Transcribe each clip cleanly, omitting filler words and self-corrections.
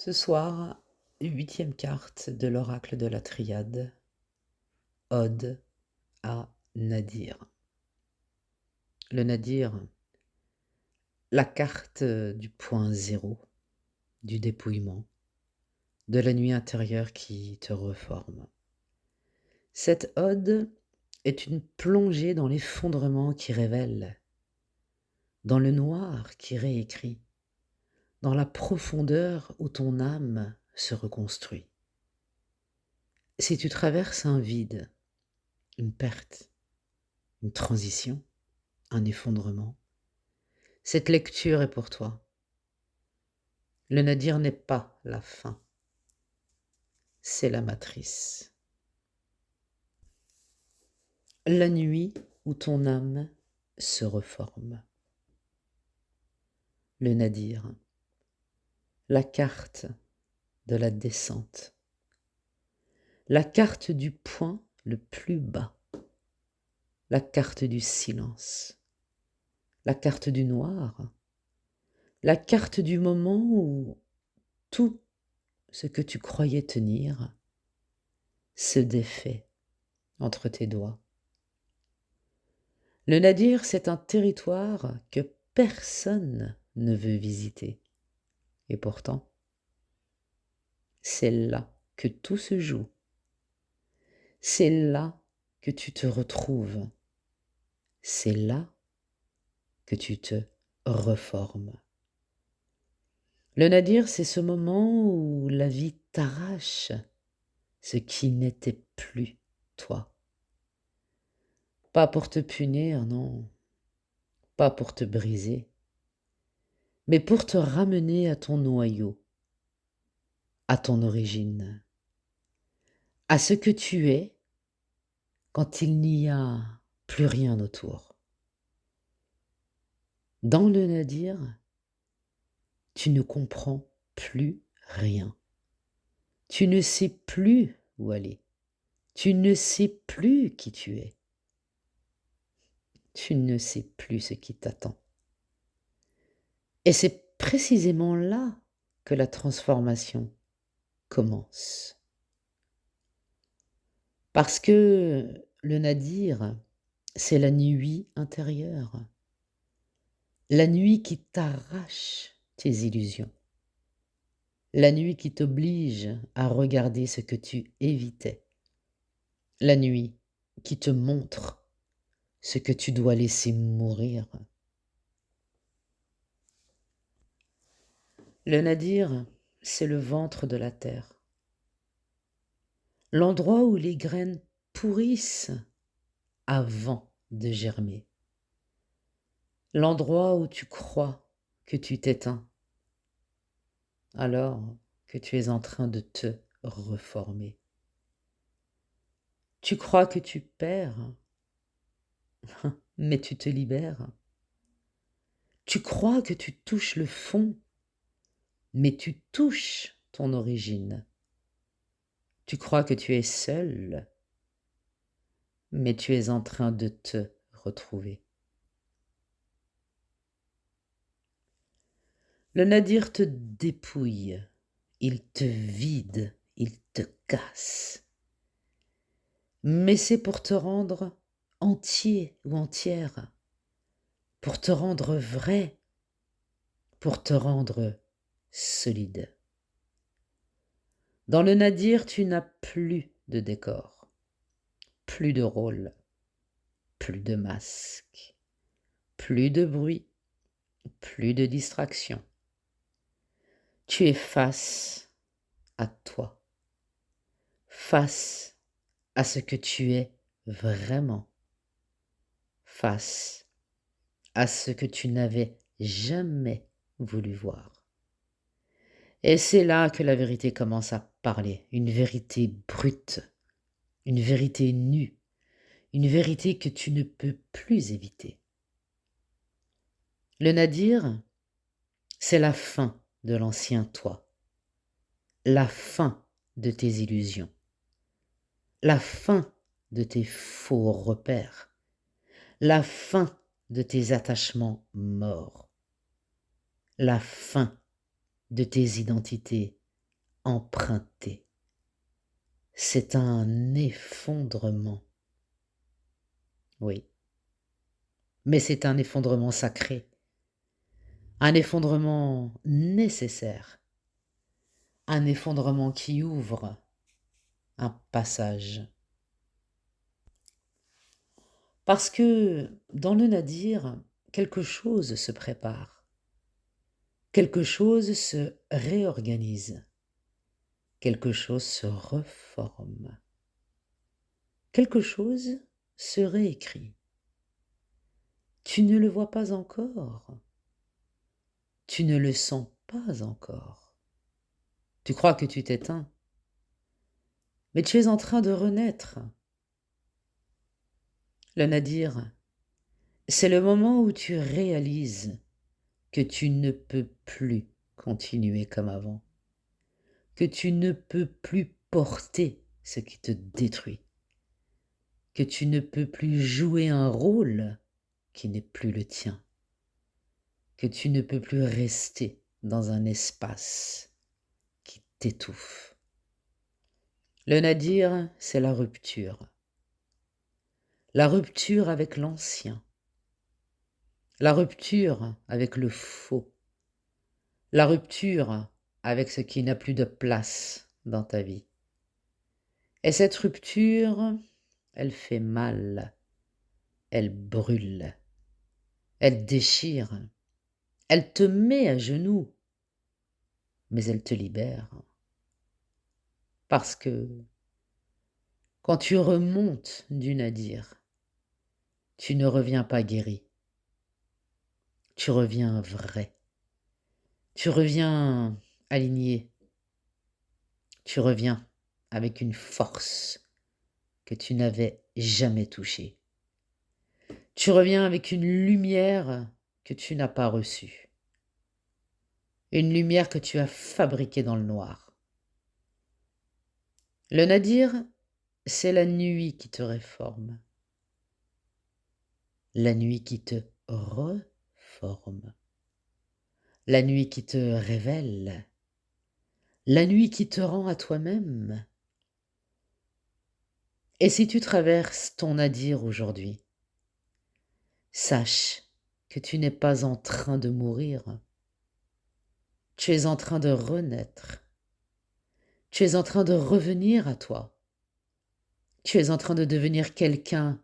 Ce soir, huitième carte de l'oracle de la Triade, Ode à Nadir. Le Nadir, la carte du point zéro, du dépouillement, de la nuit intérieure qui te reforme. Cette ode est une plongée dans l'effondrement qui révèle, dans le noir qui réécrit, dans la profondeur où ton âme se reconstruit. Si tu traverses un vide, une perte, une transition, un effondrement, cette lecture est pour toi. Le nadir n'est pas la fin, c'est la matrice. La nuit où ton âme se reforme. Le nadir, la carte de la descente. La carte du point le plus bas. La carte du silence. La carte du noir. La carte du moment où tout ce que tu croyais tenir se défait entre tes doigts. Le nadir, c'est un territoire que personne ne veut visiter. Et pourtant, c'est là que tout se joue. C'est là que tu te retrouves. C'est là que tu te reformes. Le nadir, c'est ce moment où la vie t'arrache ce qui n'était plus toi. Pas pour te punir, non, pas pour te briser, mais pour te ramener à ton noyau, à ton origine, à ce que tu es quand il n'y a plus rien autour. Dans le nadir, tu ne comprends plus rien. Tu ne sais plus où aller. Tu ne sais plus qui tu es. Tu ne sais plus ce qui t'attend. Et c'est précisément là que la transformation commence. Parce que le nadir, c'est la nuit intérieure. La nuit qui t'arrache tes illusions. La nuit qui t'oblige à regarder ce que tu évitais. La nuit qui te montre ce que tu dois laisser mourir. Le nadir, c'est le ventre de la terre. L'endroit où les graines pourrissent avant de germer. L'endroit où tu crois que tu t'éteins alors que tu es en train de te reformer. Tu crois que tu perds, mais tu te libères. Tu crois que tu touches le fond, mais tu touches ton origine. Tu crois que tu es seul, mais tu es en train de te retrouver. Le nadir te dépouille, il te vide, il te casse. Mais c'est pour te rendre entier ou entière, pour te rendre vrai, pour te rendre solide. Dans le nadir, tu n'as plus de décor, plus de rôle, plus de masque, plus de bruit, plus de distraction. Tu es face à toi, face à ce que tu es vraiment, face à ce que tu n'avais jamais voulu voir. Et c'est là que la vérité commence à parler, une vérité brute, une vérité nue, une vérité que tu ne peux plus éviter. Le nadir, c'est la fin de l'ancien toi, la fin de tes illusions, la fin de tes faux repères, la fin de tes attachements morts, la fin de tes identités emprunté. C'est un effondrement. Oui, mais c'est un effondrement sacré, un effondrement nécessaire, un effondrement qui ouvre un passage. Parce que dans le nadir, quelque chose se prépare, quelque chose se réorganise, quelque chose se reforme, quelque chose se réécrit. Tu ne le vois pas encore, tu ne le sens pas encore. Tu crois que tu t'éteins, mais tu es en train de renaître. Le nadir, c'est le moment où tu réalises que tu ne peux plus continuer comme avant, que tu ne peux plus porter ce qui te détruit, que tu ne peux plus jouer un rôle qui n'est plus le tien, que tu ne peux plus rester dans un espace qui t'étouffe. Le nadir, c'est la rupture avec l'ancien, la rupture avec le faux, la rupture avec ce qui n'a plus de place dans ta vie. Et cette rupture, elle fait mal, elle brûle, elle déchire, elle te met à genoux, mais elle te libère. Parce que quand tu remontes du nadir, tu ne reviens pas guéri, tu reviens vrai, tu reviens aligné, tu reviens avec une force que tu n'avais jamais touchée. Tu reviens avec une lumière que tu n'as pas reçue, une lumière que tu as fabriquée dans le noir. Le nadir, c'est la nuit qui te réforme, la nuit qui te reforme, la nuit qui te révèle, la nuit qui te rend à toi-même. Et si tu traverses ton nadir aujourd'hui, sache que tu n'es pas en train de mourir, tu es en train de renaître, tu es en train de revenir à toi, tu es en train de devenir quelqu'un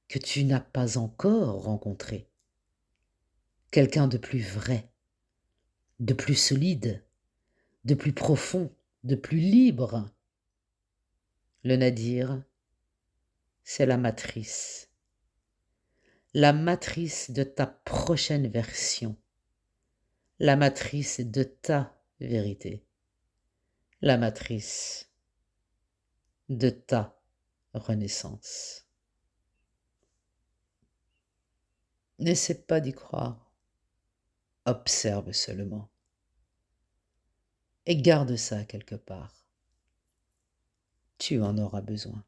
que tu n'as pas encore rencontré, quelqu'un de plus vrai, de plus solide, de plus profond, de plus libre. Le nadir, c'est la matrice de ta prochaine version, la matrice de ta vérité, la matrice de ta renaissance. N'essaie pas d'y croire, observe seulement et garde ça quelque part. Tu en auras besoin.